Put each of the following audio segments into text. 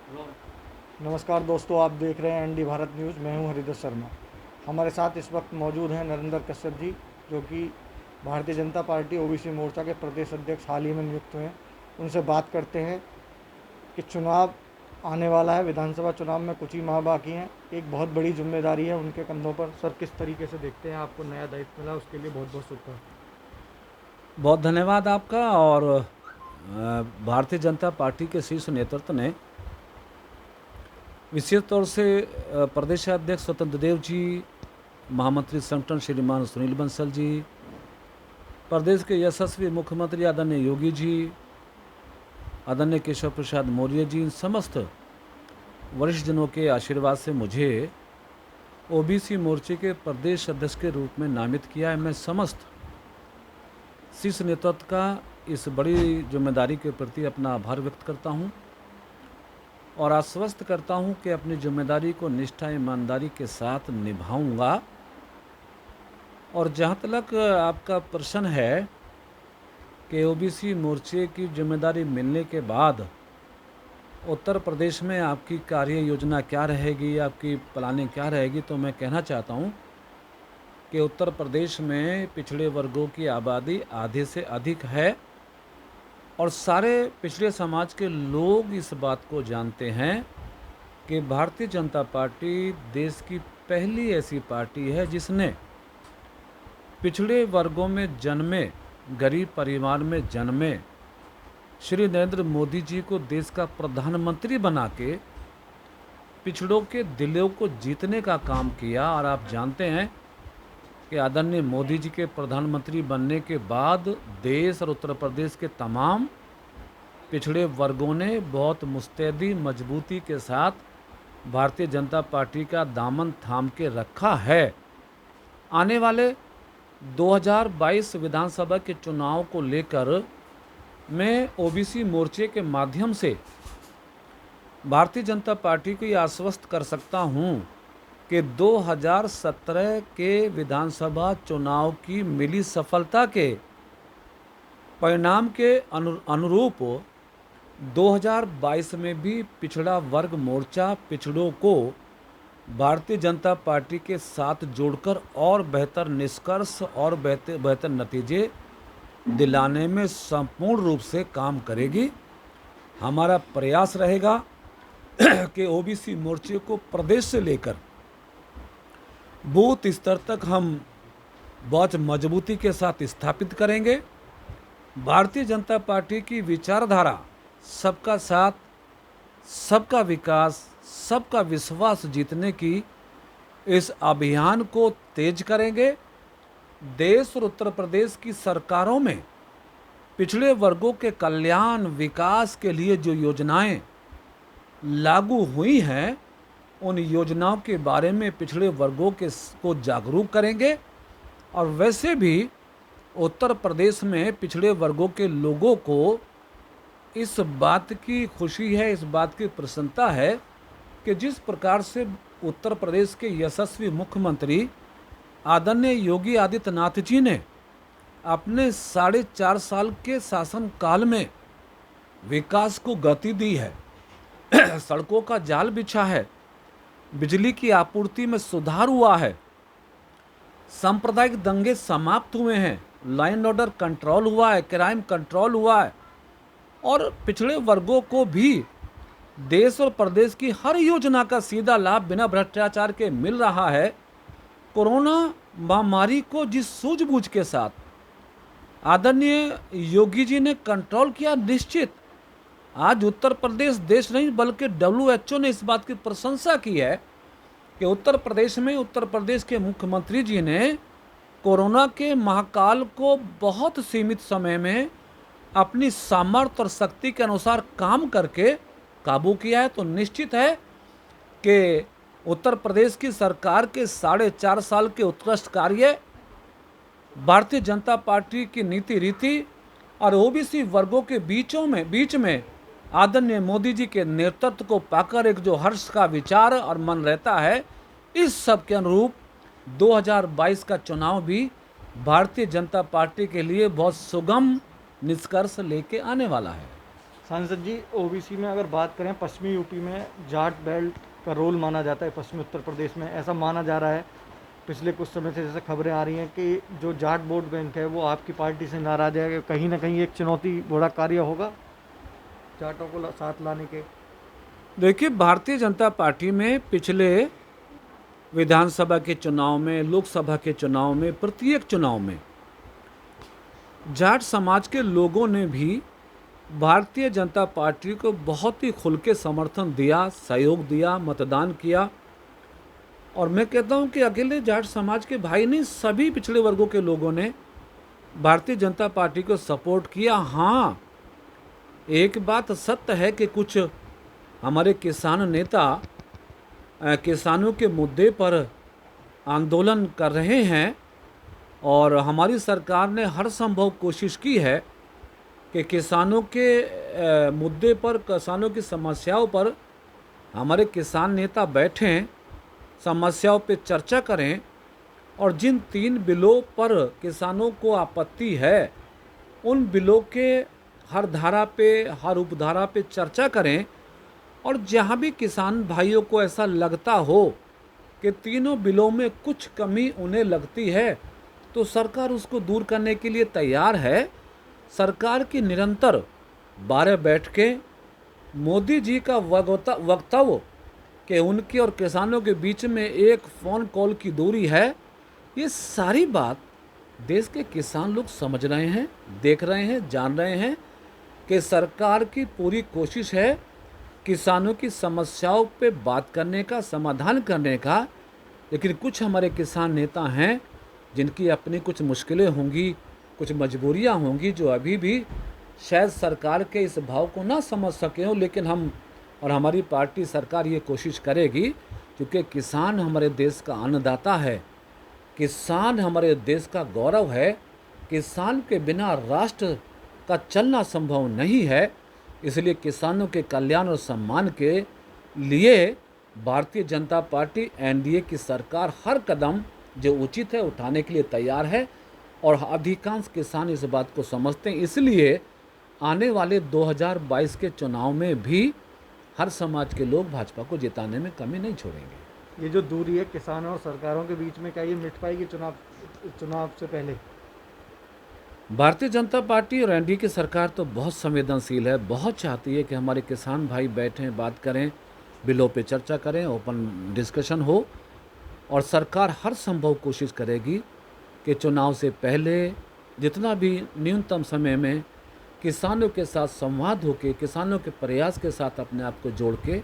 नमस्कार दोस्तों, आप देख रहे हैं एनडी भारत न्यूज़। मैं हूं हरिदर शर्मा। हमारे साथ इस वक्त मौजूद हैं नरेंद्र कश्यप जी, जो कि भारतीय जनता पार्टी ओबीसी मोर्चा के प्रदेश अध्यक्ष हाल ही में नियुक्त हुए हैं। उनसे बात करते हैं कि चुनाव आने वाला है, विधानसभा चुनाव में कुछ ही माह बाकी हैं। एक बहुत बड़ी जिम्मेदारी है उनके कंधों पर। सर, किस तरीके से देखते हैं आपको नया दायित्व मिला, उसके लिए बहुत बहुत शुभकामनाएं। बहुत धन्यवाद आपका। और भारतीय जनता पार्टी के शीर्ष नेतृत्व ने विशेष तौर से प्रदेश अध्यक्ष स्वतंत्र देव जी, महामंत्री संगठन श्रीमान सुनील बंसल जी, प्रदेश के यशस्वी मुख्यमंत्री आदरणीय योगी जी, आदरणीय केशव प्रसाद मौर्य जी, इन समस्त वरिष्ठ जनों के आशीर्वाद से मुझे ओबीसी मोर्चे के प्रदेश अध्यक्ष के रूप में नामित किया है। मैं समस्त शीर्ष नेतृत्व का इस बड़ी जिम्मेदारी के प्रति अपना आभार व्यक्त करता हूं और आश्वस्त करता हूं कि अपनी जिम्मेदारी को निष्ठा ईमानदारी के साथ निभाऊंगा। और जहां तक आपका प्रश्न है कि ओबीसी मोर्चे की जिम्मेदारी मिलने के बाद उत्तर प्रदेश में आपकी कार्य योजना क्या रहेगी, आपकी प्लानिंग क्या रहेगी, तो मैं कहना चाहता हूं कि उत्तर प्रदेश में पिछड़े वर्गों की आबादी आधे से अधिक है और सारे पिछड़े समाज के लोग इस बात को जानते हैं कि भारतीय जनता पार्टी देश की पहली ऐसी पार्टी है जिसने पिछड़े वर्गों में जन्मे, गरीब परिवार में जन्मे श्री नरेंद्र मोदी जी को देश का प्रधानमंत्री बना के पिछड़ों के दिलों को जीतने का काम किया। और आप जानते हैं कि आदरणीय मोदी जी के प्रधानमंत्री बनने के बाद देश और उत्तर प्रदेश के तमाम पिछड़े वर्गों ने बहुत मुस्तैदी मजबूती के साथ भारतीय जनता पार्टी का दामन थाम के रखा है। आने वाले 2022 विधानसभा के चुनाव को लेकर मैं ओबीसी मोर्चे के माध्यम से भारतीय जनता पार्टी को ये आश्वस्त कर सकता हूं कि 2017 के विधानसभा चुनाव की मिली सफलता के परिणाम के अनुरूप 2022 में भी पिछड़ा वर्ग मोर्चा पिछड़ों को भारतीय जनता पार्टी के साथ जोड़कर और बेहतर निष्कर्ष और बेहतर नतीजे दिलाने में संपूर्ण रूप से काम करेगी। हमारा प्रयास रहेगा कि ओबीसी मोर्चे को प्रदेश से लेकर बूथ स्तर तक हम बहुत मजबूती के साथ स्थापित करेंगे। भारतीय जनता पार्टी की विचारधारा सबका साथ, सबका विकास, सबका विश्वास जीतने की इस अभियान को तेज करेंगे। देश और उत्तर प्रदेश की सरकारों में पिछड़े वर्गों के कल्याण विकास के लिए जो योजनाएं लागू हुई हैं, उन योजनाओं के बारे में पिछड़े वर्गों को जागरूक करेंगे। और वैसे भी उत्तर प्रदेश में पिछड़े वर्गों के लोगों को इस बात की खुशी है, इस बात की प्रसन्नता है कि जिस प्रकार से उत्तर प्रदेश के यशस्वी मुख्यमंत्री आदरणीय योगी आदित्यनाथ जी ने अपने 4.5 साल के शासनकाल में विकास को गति दी है, सड़कों का जाल बिछा है, बिजली की आपूर्ति में सुधार हुआ है, सांप्रदायिक दंगे समाप्त हुए हैं, लाइन ऑर्डर कंट्रोल हुआ है, क्राइम कंट्रोल हुआ है और पिछड़े वर्गों को भी देश और प्रदेश की हर योजना का सीधा लाभ बिना भ्रष्टाचार के मिल रहा है। कोरोना महामारी को जिस सूझबूझ के साथ आदरणीय योगी जी ने कंट्रोल किया, निश्चित आज उत्तर प्रदेश देश नहीं बल्कि WHO ने इस बात की प्रशंसा की है कि उत्तर प्रदेश के मुख्यमंत्री जी ने कोरोना के महाकाल को बहुत सीमित समय में अपनी सामर्थ्य और शक्ति के अनुसार काम करके काबू किया है। तो निश्चित है कि उत्तर प्रदेश की सरकार के 4.5 साल के उत्कृष्ट कार्य, भारतीय जनता पार्टी की नीति रीति और ओबीसी वर्गों के बीच में आदरणीय मोदी जी के नेतृत्व को पाकर एक जो हर्ष का विचार और मन रहता है, इस सब के अनुरूप 2022 का चुनाव भी भारतीय जनता पार्टी के लिए बहुत सुगम निष्कर्ष लेके आने वाला है। सांसद जी, ओबीसी में अगर बात करें, पश्चिमी यूपी में जाट बेल्ट का रोल माना जाता है, पश्चिमी उत्तर प्रदेश में ऐसा माना जा रहा है। पिछले कुछ समय से जैसे खबरें आ रही हैं कि जो जाट वोट बैंक है वो आपकी पार्टी से नाराज है, कहीं ना कहीं एक चुनौती बड़ा कार्य होगा जाटों को साथ लाने के। देखिए, भारतीय जनता पार्टी में पिछले विधानसभा के चुनाव में, लोकसभा के चुनाव में, प्रत्येक चुनाव में जाट समाज के लोगों ने भी भारतीय जनता पार्टी को बहुत ही खुल के समर्थन दिया, सहयोग दिया, मतदान किया। और मैं कहता हूं कि अकेले जाट समाज के भाई नहीं, सभी पिछड़े वर्गों के लोगों ने भारतीय जनता पार्टी को सपोर्ट किया। हाँ, एक बात सत्य है कि कुछ हमारे किसान नेता किसानों के मुद्दे पर आंदोलन कर रहे हैं और हमारी सरकार ने हर संभव कोशिश की है कि किसानों के मुद्दे पर, किसानों की समस्याओं पर हमारे किसान नेता बैठें, समस्याओं पे चर्चा करें और जिन 3 बिलों पर किसानों को आपत्ति है उन बिलों के हर धारा पे, हर उपधारा पे चर्चा करें। और जहाँ भी किसान भाइयों को ऐसा लगता हो कि तीनों बिलों में कुछ कमी उन्हें लगती है तो सरकार उसको दूर करने के लिए तैयार है। सरकार की निरंतर 12 बैठकें, मोदी जी का वक्तव्य कि उनके और किसानों के बीच में एक फ़ोन कॉल की दूरी है, ये सारी बात देश के किसान लोग समझ रहे हैं, देख रहे हैं, जान रहे हैं कि सरकार की पूरी कोशिश है किसानों की समस्याओं पे बात करने का, समाधान करने का। लेकिन कुछ हमारे किसान नेता हैं जिनकी अपनी कुछ मुश्किलें होंगी, कुछ मजबूरियां होंगी, जो अभी भी शायद सरकार के इस भाव को ना समझ सके हों। लेकिन हम और हमारी पार्टी, सरकार ये कोशिश करेगी, क्योंकि किसान हमारे देश का अन्नदाता है, किसान हमारे देश का गौरव है, किसान के बिना राष्ट्र का चलना संभव नहीं है। इसलिए किसानों के कल्याण और सम्मान के लिए भारतीय जनता पार्टी, एनडीए की सरकार हर कदम जो उचित है उठाने के लिए तैयार है और अधिकांश किसान इस बात को समझते हैं। इसलिए आने वाले 2022 के चुनाव में भी हर समाज के लोग भाजपा को जिताने में कमी नहीं छोड़ेंगे। ये जो दूरी है किसानों और सरकारों के बीच में, क्या ये मिट पाएगी चुनाव से पहले? भारतीय जनता पार्टी और एनडीए की सरकार तो बहुत संवेदनशील है, बहुत चाहती है कि हमारे किसान भाई बैठें, बात करें, बिलों पे चर्चा करें, ओपन डिस्कशन हो। और सरकार हर संभव कोशिश करेगी कि चुनाव से पहले जितना भी न्यूनतम समय में किसानों के साथ संवाद होकर, किसानों के प्रयास के साथ अपने आप को जोड़ के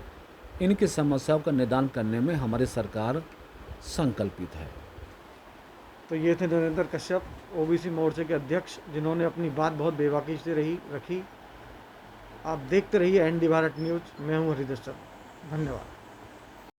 इनकी समस्याओं का निदान करने में हमारी सरकार संकल्पित है। तो ये थे नरेंद्र कश्यप, ओबीसी मोर्चे के अध्यक्ष, जिन्होंने अपनी बात बहुत बेबाकी से रखी। आप देखते रहिए एनडी भारत न्यूज़। मैं हूँ हरिदर्शन। धन्यवाद।